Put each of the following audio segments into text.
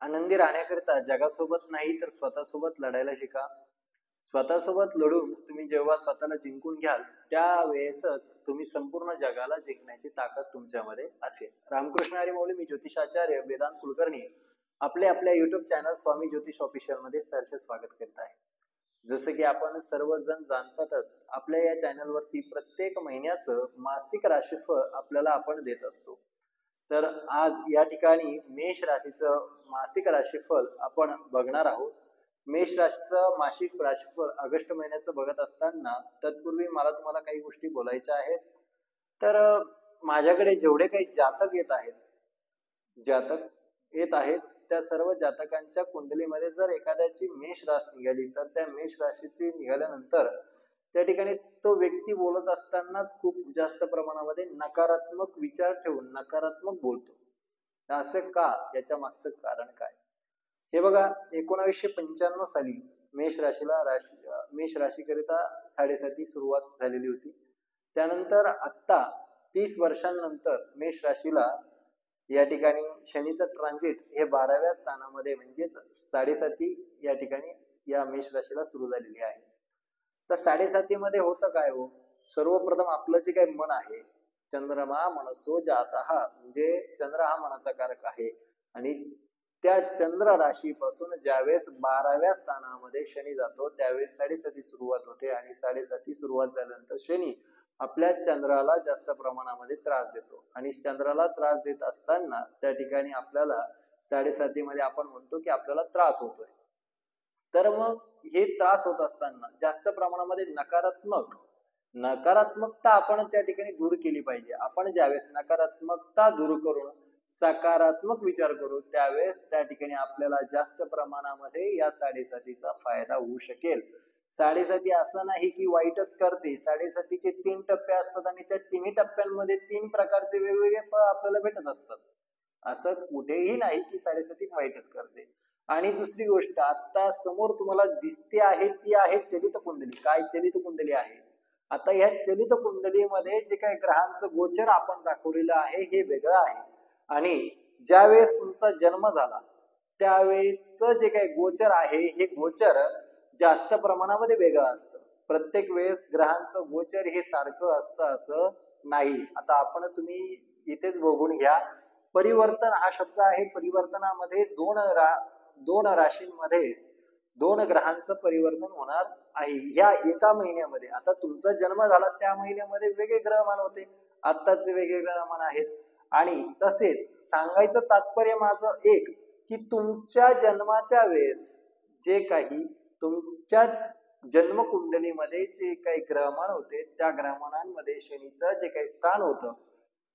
आनंदी राहण्याकरिता जगासोबत नाही तर स्वतःसोबत लढायला शिका. स्वतःसोबत लढून तुम्ही जेव्हा स्वतःला जिंकून घ्याल त्यावेळेसच तुम्ही संपूर्ण जगाला जिंकण्याची ताकद तुमच्यामध्ये असेल. रामकृष्ण हरी माऊली. मी ज्योतिषाचार्य वेदांत कुलकर्णी आपल्या युट्यूब चॅनल स्वामी ज्योतिष ऑफिशियल मध्ये सहर्ष स्वागत करत आहे. जसं की आपण सर्वजण जाणतातच, आपल्या या चॅनलवरती प्रत्येक महिन्याचं मासिक राशीफळ आपल्याला आपण देत असतो. तर आज या ठिकाणी मेष राशीचं मासिक राशीफळ आपण बघणार आहोत. मेष राशीचं मासिक राशीफळ ऑगस्ट महिन्याचं बघत असताना तत्पूर्वी मला तुम्हाला काही गोष्टी बोलायच्या आहेत. तर माझ्याकडे जेवढे काही जातक येत आहेत त्या सर्व जातकांच्या कुंडलीमध्ये जर एखाद्याची मेष राशी निघाली तर त्या मेष राशीची निघाल्यानंतर त्या ठिकाणी तो व्यक्ती बोलत असतानाच खूप जास्त प्रमाणामध्ये नकारात्मक विचार ठेवून नकारात्मक बोलतो. असं का? याच्या मागचं कारण काय? हे बघा, 1995 साली मेष राशीकरिता 7.5 सुरुवात झालेली होती. त्यानंतर आता 30 वर्षांनंतर मेष राशीला या ठिकाणी शनीचं ट्रान्झिट हे 12व्या स्थानामध्ये म्हणजेच 7.5 या ठिकाणी या मेष राशीला सुरू झालेली आहे. तर 7.5 मध्ये होतं काय हो? सर्वप्रथम आपलं जे काही मन आहे, चंद्रमा मनसो जातः, म्हणजे चंद्र हा मनाचा कारक आहे आणि त्या चंद्र राशीपासून ज्यावेळेस 12व्या स्थानामध्ये शनी जातो त्यावेळेस 7.5 सुरुवात होते आणि 7.5 सुरुवात झाल्यानंतर शनी आपल्या चंद्राला जास्त प्रमाणामध्ये त्रास देतो आणि चंद्राला त्रास देत असताना त्या ठिकाणी आपल्याला 7.5 मध्ये आपण म्हणतो की आपल्याला त्रास होतोय. तर मग हे त्रास होत असताना जास्त प्रमाणामध्ये नकारात्मकता आपण त्या ठिकाणी दूर केली पाहिजे. आपण ज्यावेळेस नकारात्मकता दूर करून सकारात्मक विचार करू त्यावेळेस त्या ठिकाणी आपल्याला जास्त प्रमाणामध्ये या 7.5चा फायदा होऊ शकेल. 7.5 असं नाही की वाईटच करते. 7.5चे 3 टप्पे असतात आणि त्या तिन्ही टप्प्यांमध्ये 3 प्रकारचे वेगवेगळे फळ आपल्याला भेटत असतात. असं कुठेही नाही की 7.5 वाईटच करते. आणि दुसरी गोष्ट, आता समोर तुम्हाला दिसते आहे ती आहे चलित कुंडली. काय चलित कुंडली आहे? आता या चलित कुंडलीमध्ये जे काही ग्रहांचं गोचर आपण दाखवलेलं आहे हे वेगळं आहे आणि ज्यावेळेस तुमचा जन्म झाला त्यावेळेच जे काही गोचर आहे हे गोचर जास्त प्रमाणामध्ये वेगळं असतं. प्रत्येक वेळेस ग्रहांचं गोचर हे सारखं असतं असं नाही. आता तुम्ही इथेच बघून घ्या. परिवर्तन हा शब्द आहे. परिवर्तनामध्ये दोन राशींमध्ये 2 ग्रहांचं परिवर्तन होणार आहे ह्या एका महिन्यामध्ये. आता तुमचा जन्म झाला त्या महिन्यामध्ये वेगळे ग्रहमान होते, आत्ताचे वेगळे ग्रहमान आहेत. आणि तसेच सांगायचं तात्पर्य माझं एक की तुमच्या जन्माच्या वेळेस जे काही तुमच्या जन्मकुंडलीमध्ये जे काही ग्रहमान होते त्या ग्रहमानांमध्ये शनीचं जे काही स्थान होतं,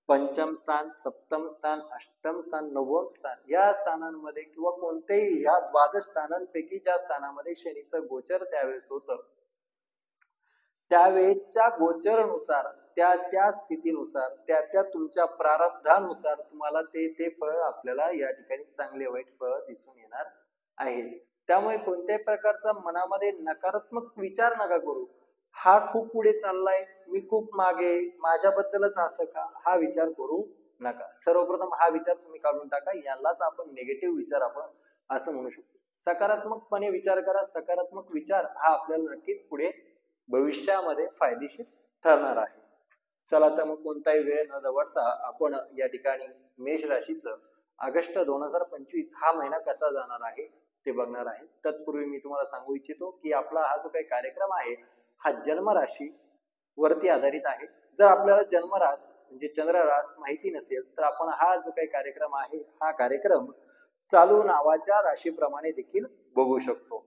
पंचम स्थान, सप्तम स्थान, अष्टम स्थान, नवम स्थान, या स्थानांमध्ये किंवा कोणत्याही या 12 स्थानांपैकी ज्या स्थानामध्ये शनीचं गोचर त्यावेळेस होतं त्यावेळेच्या गोचरनुसार त्या स्थितीनुसार त्या तुमच्या प्रारब्धानुसार तुम्हाला ते फळ आपल्याला या ठिकाणी चांगले वाईट फळ दिसून येणार आहे. त्यामुळे कोणत्याही प्रकारचा मनामध्ये नकारात्मक विचार नका करू. हा खूप पुढे चाललाय, मी खूप मागे, माझ्याबद्दलच असं का, हा विचार करू नका. सर्वप्रथम हा विचार तुम्ही काढून टाका. यालाच आपण निगेटिव्ह विचार आपण असं म्हणू शकतो. सकारात्मकपणे विचार करा. सकारात्मक विचार हा आपल्याला नक्कीच पुढे भविष्यामध्ये फायदेशीर ठरणार आहे. चला तर मग कोणताही वेळ न दवडता आपण या ठिकाणी मेष राशीचं ऑगस्ट 2025 हा महिना कसा जाणार आहे ते बघणार आहे. तत्पूर्वी मी तुम्हाला सांगू इच्छितो की आपला हा जो काही कार्यक्रम आहे हा जन्मराशी वरती आधारित आहे. जर आपल्याला जन्मरास म्हणजे चंद्ररास माहिती नसेल तर आपण हा जो काही कार्यक्रम आहे हा कार्यक्रम चालू नावाच्या राशीप्रमाणे देखील बघू शकतो.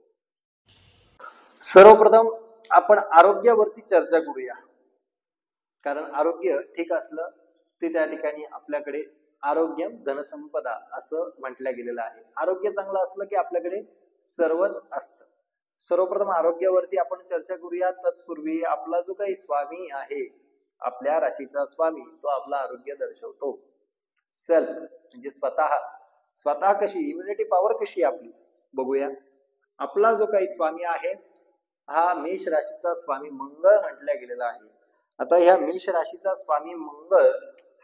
सर्वप्रथम आपण आरोग्यावरती चर्चा करूया. कारण आरोग्य ठीक असलं ते त्या ठिकाणी आपल्याकडे आरोग्यम धनसंपदा असं म्हटलं गेलेलं आहे. आरोग्य चांगलं असलं की आपल्याकडे सर्वच असतं. सर्वप्रथम आरोग्यावरती आपण चर्चा करूया. तत्पूर्वी आपला जो काही स्वामी आहे, आपल्या राशीचा स्वामी, तो आपला आरोग्य दर्शवतो. सेल्फ म्हणजे स्वतः कशी, इम्युनिटी पॉवर कशी आपली बघूया. आपला जो काही स्वामी आहे हा मेष राशीचा स्वामी मंगळ म्हटला गेलेला आहे. आता ह्या मेष राशीचा स्वामी मंगळ,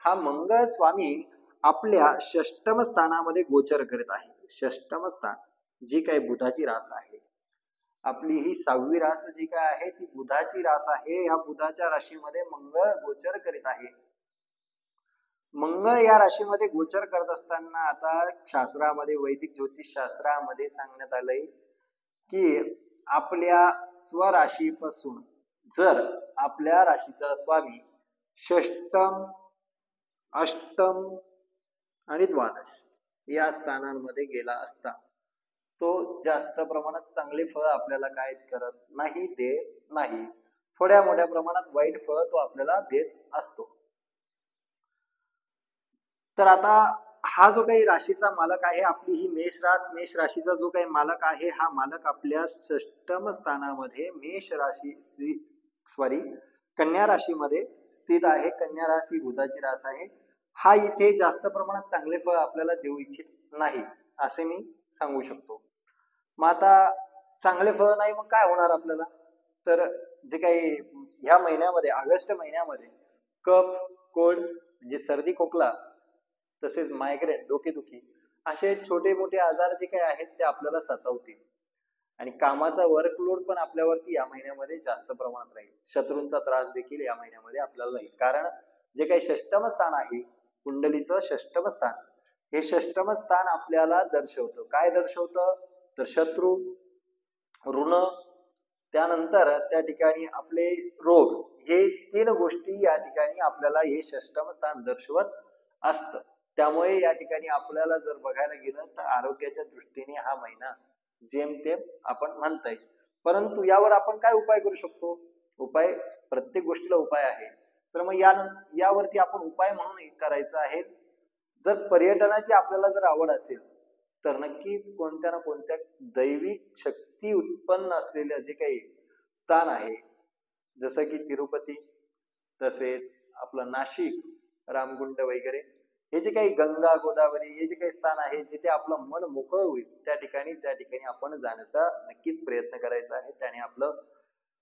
हा मंगळ स्वामी आपल्या षष्टम स्थानामध्ये गोचर करत आहे. षष्टम स्थान जी काही बुधाची रास आहे, आपली ही 6वी रास जी काय आहे ती बुधाची रास आहे. या बुधाच्या राशीमध्ये मंगळ गोचर करीत आहे. मंगळ या राशीमध्ये गोचर करत असताना आता शास्त्रामध्ये, वैदिक ज्योतिष शास्त्रामध्ये सांगण्यात आलंय की आपल्या स्वराशीपासून जर आपल्या राशीचा स्वामी षष्टम, अष्टम आणि द्वादश या स्थानांमध्ये गेला असता तो जास्त प्रमाणात चांगले फळ आपल्याला काय करत नाही, देत नाही. थोड्या मोठ्या प्रमाणात वाईट फळ तो आपल्याला देत असतो. तर आता हा जो काही राशीचा मालक आहे, आपली ही मेष राशीचा जो काही मालक आहे, हा मालक आपल्या षष्टम स्थानामध्ये मेष राशी सॉरी कन्या राशीमध्ये स्थित आहे. कन्या राशी बुधाची रास आहे. हा इथे जास्त प्रमाणात चांगले फळ आपल्याला देऊ इच्छित नाही असे मी सांगू शकतो. मग आता चांगले फळ नाही मग काय होणार आपल्याला, तर जे काही ह्या महिन्यामध्ये ऑगस्ट महिन्यामध्ये कफ, कोल्ड म्हणजे सर्दी खोकला, तसेच मायग्रेन, डोकेदुखी असे छोटे मोठे आजार जे काही आहेत ते आपल्याला सतावतील. आणि कामाचा वर्कलोड पण आपल्यावरती या महिन्यामध्ये जास्त प्रमाणात राहील. शत्रूंचा त्रास देखील या महिन्यामध्ये आपल्याला राहील. कारण जे काही षष्टम स्थान आहे, कुंडलीचं षष्टम स्थान, हे षष्टम स्थान आपल्याला दर्शवतं. काय दर्शवतं तर शत्रू, ऋण, त्यानंतर त्या ठिकाणी आपले रोग, हे 3 गोष्टी या ठिकाणी आपल्याला हे षष्टम स्थान दर्शवत असतं. त्यामुळे या ठिकाणी आपल्याला जर बघायला गेलं तर आरोग्याच्या दृष्टीने हा महिना जेमतेम आपण म्हणता येईल. परंतु यावर आपण काय उपाय करू शकतो? उपाय, प्रत्येक गोष्टीला उपाय आहे. तर मग यावरती आपण उपाय म्हणून करायचं आहे. जर पर्यटनाची आपल्याला जर आवड असेल तर नक्कीच कोणत्या ना कोणत्या दैविक शक्ती उत्पन्न असलेल्या जे काही स्थान आहे, जसं की तिरुपती, तसेच आपलं नाशिक, रामकुंड वगैरे, हे जे काही गंगा, गोदावरी हे जे काही स्थान आहे जिथे आपलं मन मोकळं होईल त्या ठिकाणी आपण जाण्याचा नक्कीच प्रयत्न करायचा आहे. त्याने आपलं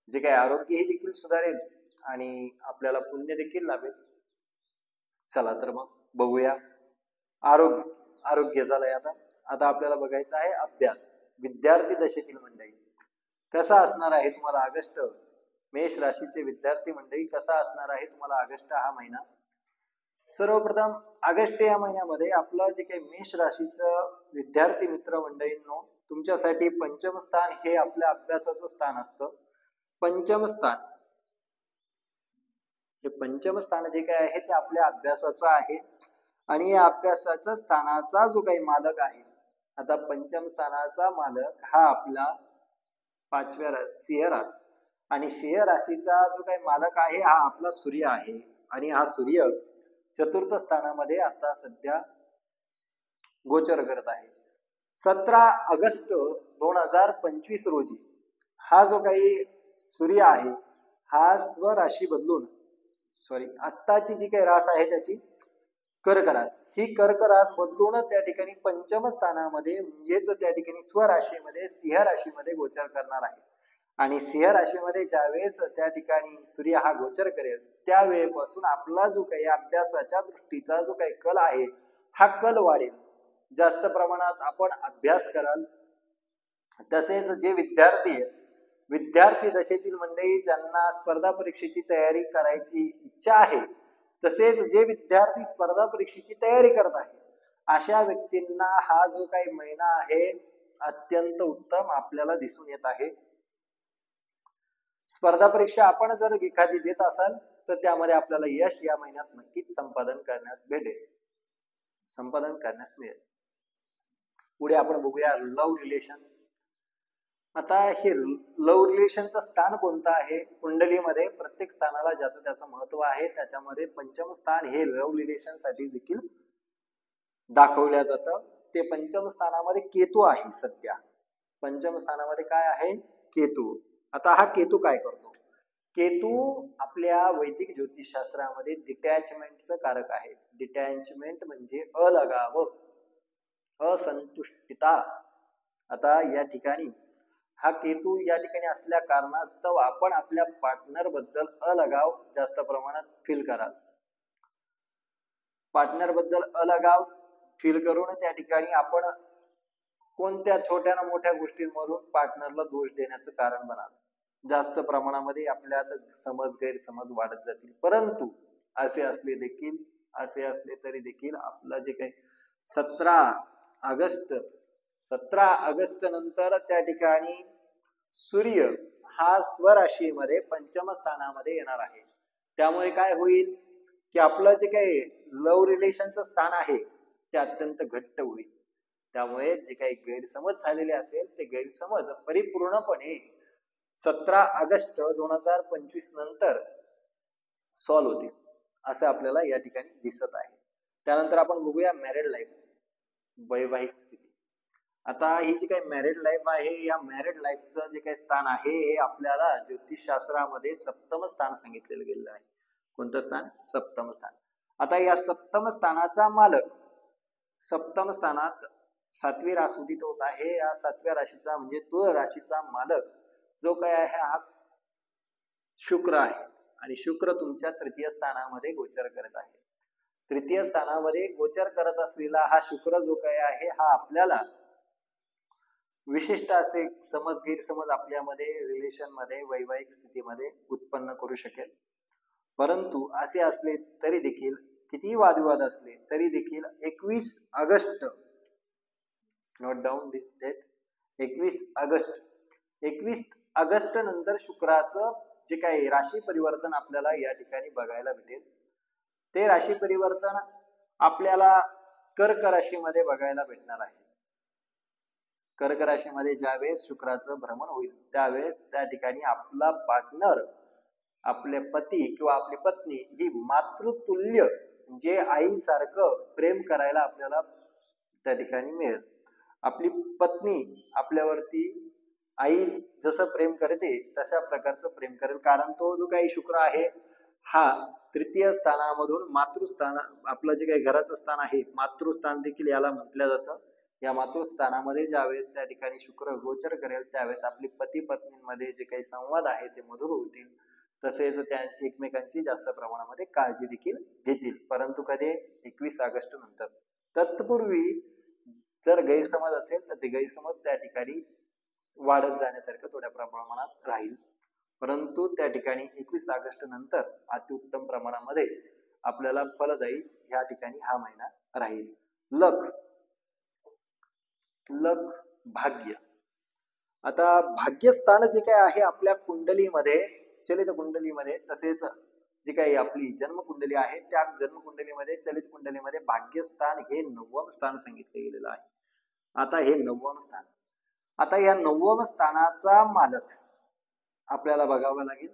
जे काही आरोग्य हे देखील सुधारेल आणि आपल्याला पुण्य देखील लाभेल. चला तर मग बघूया आरोग्य झालंय. आता आपल्याला बघायचं आहे अभ्यास. विद्यार्थी दशेतील मंडळी कसा असणार आहे तुम्हाला ऑगस्ट, मेष राशीचे विद्यार्थी मंडळी कसा असणार आहे तुम्हाला ऑगस्ट हा महिना. सर्वप्रथम ऑगस्ट या महिन्यामध्ये आपलं जे काही मेष राशीचं विद्यार्थी मित्र मंडळींनो, तुमच्यासाठी पंचम स्थान हे आपल्या अभ्यासाचं स्थान असतं. पंचम स्थान, हे पंचम स्थान जे काही आहे ते आपल्या अभ्यासाचं आहे. आणि या अभ्यासाच्या स्थानाचा जो काही मालक आहे, आता पंचम स्थानाचा मालक हा आपला 5व्या रास सिंह रास, आणि सिंह राशीचा जो काही मालक आहे हा आपला सूर्य आहे. आणि हा सूर्य चतुर्थ स्थानामध्ये आता सध्या गोचर करत आहे. 17 ऑगस्ट 2025 रोजी हा जो काही सूर्य आहे हा स्वराशी बदलून, आत्ताची जी काही रास आहे त्याची कर्क रास, ही कर्क रास बदलून त्या ठिकाणी पंचम स्थानामध्ये म्हणजेच त्या ठिकाणी स्वराशीमध्ये सिंह राशीमध्ये गोचर करणार आहे. आणि सिंह राशीमध्ये ज्यावेळेस त्या ठिकाणी सूर्य हा गोचर करेल त्यावेळेपासून आपला जो काही अभ्यासाच्या दृष्टीचा जो काही कल आहे हा कल वाढेल. जास्त प्रमाणात आपण अभ्यास कराल. तसेच जे विद्यार्थी दशेतील मंडळी ज्यांना स्पर्धा परीक्षेची तयारी करायची इच्छा आहे, तसेच जे विद्यार्थी स्पर्धा परीक्षेची तयारी करत आहे, अशा व्यक्तींना हा जो काही महिना आहे अत्यंत उत्तम आपल्याला दिसून येत आहे. स्पर्धा परीक्षा आपण जर एखादी देत असाल तर त्यामध्ये आपल्याला यश या महिन्यात नक्कीच संपादन करण्यास मिळेल. पुढे आपण बघूया लव्ह रिलेशन. आता हे लव्ह रिलेशनचं स्थान कोणतं आहे? कुंडलीमध्ये प्रत्येक स्थानाला ज्याचं त्याचं महत्व आहे. त्याच्यामध्ये पंचम स्थान हे लव्ह रिलेशन साठी देखील दाखवल्या जातं. ते पंचम स्थानामध्ये केतू आहे. सध्या पंचम स्थानामध्ये काय आहे? केतू. आता हा केतू काय करतो? केतू आपल्या वैदिक ज्योतिषशास्त्रामध्ये डिटॅचमेंटचं कारक आहे. डिटॅचमेंट म्हणजे अलगाव, असंतुष्टता. आता या ठिकाणी हा केतू या ठिकाणी असल्या कारणास्तव आपण आपल्या पार्टनर बद्दल अलगाव जास्त प्रमाणात फील कराल. पार्टनर बद्दल अलगाव फील करून त्या ठिकाणी आपण कोणत्या छोट्या ना मोठ्या गोष्टींमधून पार्टनरला दोष देण्याचं कारण बनाल. जास्त प्रमाणामध्ये आपल्यात समज गैरसमज वाढत जातील. परंतु असे असले तरी देखील आपलं जे काही 17 ऑगस्ट नंतर त्या ठिकाणी सूर्य हा स्वराशीमध्ये पंचम स्थानामध्ये येणार आहे. त्यामुळे काय होईल की आपलं जे काही लव्ह रिलेशनचं स्थान आहे ते अत्यंत घट्ट होईल. त्यामुळे जे काही गैरसमज झालेले असेल ते गैरसमज परिपूर्णपणे 17 ऑगस्ट 2025 नंतर सॉल्व्ह होतील असं आपल्याला या ठिकाणी दिसत आहे. त्यानंतर आपण बघूया मॅरिड लाईफ, वैवाहिक स्थिती. आता ही जी काही मॅरिड लाईफ आहे या मॅरिड लाईफचं जे काही स्थान आहे हे आपल्याला ज्योतिषशास्त्रामध्ये सप्तम स्थान सांगितलेलं गेलेलं आहे. कोणतं स्थान? सप्तम स्थान. आता या सप्तम स्थानाचा मालक, सप्तम स्थानात 7वी राशी उदित होत आहे. या 7व्या राशीचा म्हणजे तुळ राशीचा मालक जो काय आहे हा शुक्र आहे आणि शुक्र तुमच्या तृतीय स्थानामध्ये गोचर करत आहे. तृतीय स्थानामध्ये गोचर करत असलेला हा शुक्र जो काय आहे हा आपल्याला विशिष्ट असे समज गैरसमज आपल्यामध्ये रिलेशन मध्ये वैवाहिक स्थितीमध्ये उत्पन्न करू शकेल. परंतु असे असले तरी देखील कितीही वादविवाद असले तरी देखील 21 ऑगस्ट, नोट डाऊन दिस डेट, 21 ऑगस्ट नंतर शुक्राचं जे काही राशी परिवर्तन आपल्याला या ठिकाणी बघायला भेटेल. ते राशी परिवर्तन आपल्याला कर्क राशीमध्ये बघायला भेटणार आहे. कर्क राशीमध्ये ज्यावेळेस शुक्राचं भ्रमण होईल त्यावेळेस त्या ठिकाणी आपला पार्टनर, आपले पती किंवा आपली पत्नी ही मातृतुल्य जे आईसारखं प्रेम करायला आपल्याला त्या ठिकाणी मिळेल. आपली पत्नी आपल्यावरती आई जसं प्रेम करते तशा प्रकारचं प्रेम करेल. कारण तो जो काही शुक्र आहे हा तृतीय स्थानामधून मातृस्थान, आपलं जे काही घराचं स्थान आहे मातृस्थान देखील याला म्हटलं जातं. या मातृस्थानामध्ये ज्यावेळेस त्या ठिकाणी शुक्र गोचर करेल त्यावेळेस आपली पती पत्नींमध्ये जे काही संवाद आहे ते मधुर होतील. तसेच त्या एकमेकांची जास्त प्रमाणामध्ये काळजी देखील घेतील. परंतु कधी? 21 ऑगस्ट नंतर. तत्पूर्वी जर गैरसमज असेल तर ते गैरसमज त्या ठिकाणी वाढत जाण्यासारखं थोड्या प्रमाणात राहील. परंतु त्या ठिकाणी 21 ऑगस्ट नंतर अतिउत्तम प्रमाणामध्ये आपल्याला फलदायी या ठिकाणी हा महिना राहील. लक, भाग्य. आता भाग्यस्थान जे काय आहे आपल्या कुंडलीमध्ये, चलित कुंडलीमध्ये, तसेच जी काही आपली जन्मकुंडली आहे त्या जन्मकुंडलीमध्ये चलित कुंडलीमध्ये भाग्यस्थान हे 9वं स्थान सांगितले गेलेलं आहे. आता हे 9वं स्थान, आता या 9वं स्थानाचा मालक आपल्याला बघावा लागेल.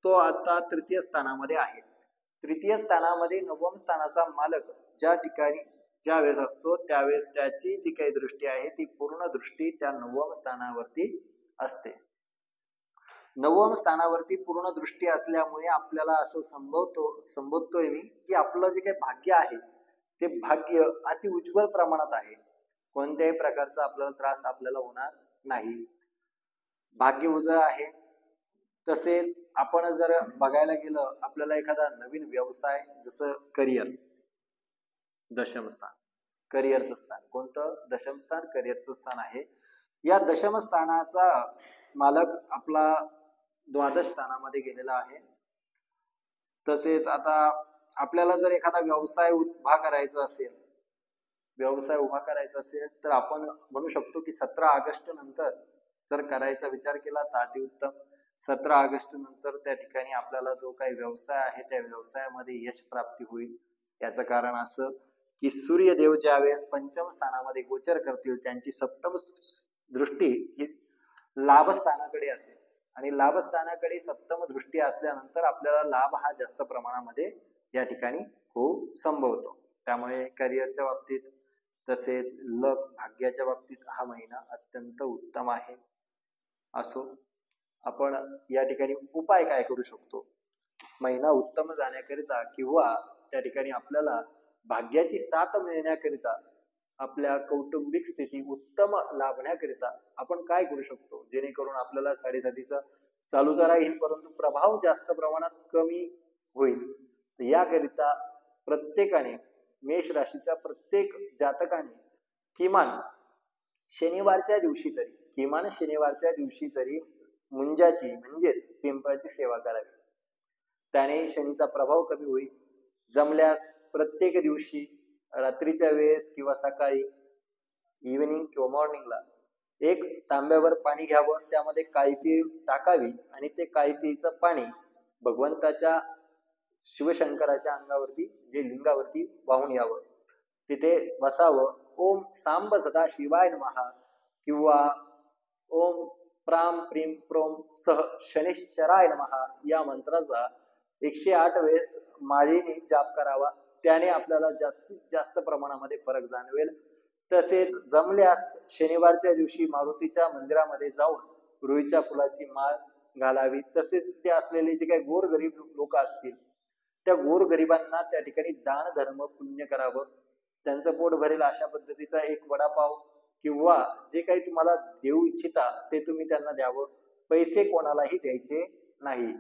तो आता तृतीय स्थानामध्ये आहे. तृतीय स्थानामध्ये 9वं स्थानाचा मालक ज्या ठिकाणी ज्यावेळेस असतो त्यावेळेस त्याची जी काही दृष्टी आहे ती पूर्ण दृष्टी त्या 9वं स्थानावरती असते. 9वं स्थानावरती पूर्ण दृष्टी असल्यामुळे आपल्याला असं संबोधतोय मी की आपलं जे काही भाग्य आहे ते भाग्य अति उज्ज्वल प्रमाणात आहे. कोणत्याही प्रकारचा आपल्याला त्रास आपल्याला होणार नाही. भाग्य उजळ आहे. तसेच आपण जर बघायला गेलं आपल्याला एखादा नवीन व्यवसाय, जसं करिअर, दशम स्थान, करिअरचं स्थान. कोणतं? दशम स्थान करिअरचं स्थान आहे. या दशम स्थानाचा मालक आपला द्वादश स्थानामध्ये गेलेला आहे. तसेच आता आपल्याला जर एखादा व्यवसाय उभा करायचा असेल तर आपण म्हणू शकतो की 17 ऑगस्ट नंतर जर करायचा विचार केला तर अतिउत्तम. 17 ऑगस्ट नंतर त्या ठिकाणी आपल्याला जो काही व्यवसाय आहे त्या व्यवसायामध्ये यश प्राप्ती होईल. याचं कारण असं की सूर्यदेव ज्यावेळेस पंचम स्थानामध्ये गोचर करतील त्यांची सप्तम दृष्टी ही लाभस्थानाकडे असेल आणि लाभस्थानाकडे सप्तम दृष्टी असल्यानंतर आपल्याला लाभ हा जास्त प्रमाणामध्ये या ठिकाणी होऊ संभवतो. त्यामुळे करिअरच्या बाबतीत तसेच लक, भाग्याच्या बाबतीत हा महिना अत्यंत उत्तम आहे. असो, आपण या ठिकाणी उपाय काय करू शकतो? महिना उत्तम जाण्याकरिता किंवा त्या ठिकाणी आपल्याला भाग्याची साथ मिळण्याकरिता, आपल्या कौटुंबिक स्थिती उत्तम लाभण्याकरिता आपण काय करू शकतो जेणेकरून आपल्याला साडेसातीचा चालू तर राहील परंतु प्रभाव जास्त प्रमाणात कमी होईल? याकरिता प्रत्येकाने मेष राशीच्या प्रत्येक जातकाने किमान शनिवारच्या दिवशी तरी मुंजाची म्हणजेच पिंपळाची सेवा करावी. त्याने शनीचा प्रभाव कमी होईल. जमल्यास प्रत्येक दिवशी रात्रीच्या वेळेस किंवा सकाळी इव्हिनिंग किंवा मॉर्निंगला एक तांब्यावर पाणी घ्यावं, त्यामध्ये काळी तीळ टाकावी आणि ते काळी तीळचं पाणी भगवंताच्या शिवशंकराच्या अंगावरती जे लिंगावरती वाहून यावं. तिथे बसावं. ओम सांब सदा शिवाय नमः किंवा ओम प्राम प्रीम प्रोम सह शनिश्चराय नमः या मंत्राचा 108 वेळेस माळेने जाप करावा. त्याने आपल्याला जास्तीत जास्त प्रमाणामध्ये फरक जाणवेल. तसेच जमल्यास शनिवारच्या दिवशी मारुतीच्या मंदिरामध्ये जाऊन रुईच्या फुलाची माळ घालावी. तसेच ते असलेले जे काही गोरगरीब लोक असतील त्या गोरगरिबांना त्या ठिकाणी दान धर्म पुण्य करावं. त्यांचं पोट भरेल अशा पद्धतीचा एक वडापाव किंवा जे काही तुम्हाला देऊ इच्छिता ते तुम्ही त्यांना द्यावं. पैसे कोणालाही द्यायचे नाही.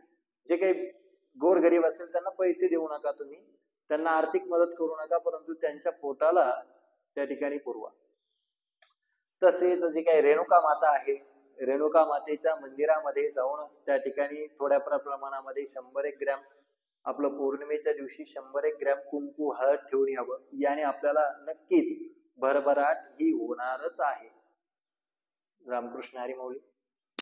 जे काही गोरगरीब असेल त्यांना पैसे देऊ नका, तुम्ही त्यांना आर्थिक मदत करू नका, परंतु त्यांच्या पोटाला त्या ठिकाणी पुरवा. तसेच जे काही रेणुका माता आहे, रेणुका मातेच्या मंदिरामध्ये जाऊन त्या ठिकाणी थोड्या प्रमाणामध्ये 100 ग्रॅम आपलं पौर्णिमेच्या दिवशी 100 ग्रॅम कुंकू हळद ठेवून यावं. याने आपल्याला नक्कीच भरभराट ही होणारच आहे. रामकृष्ण हरी माऊली.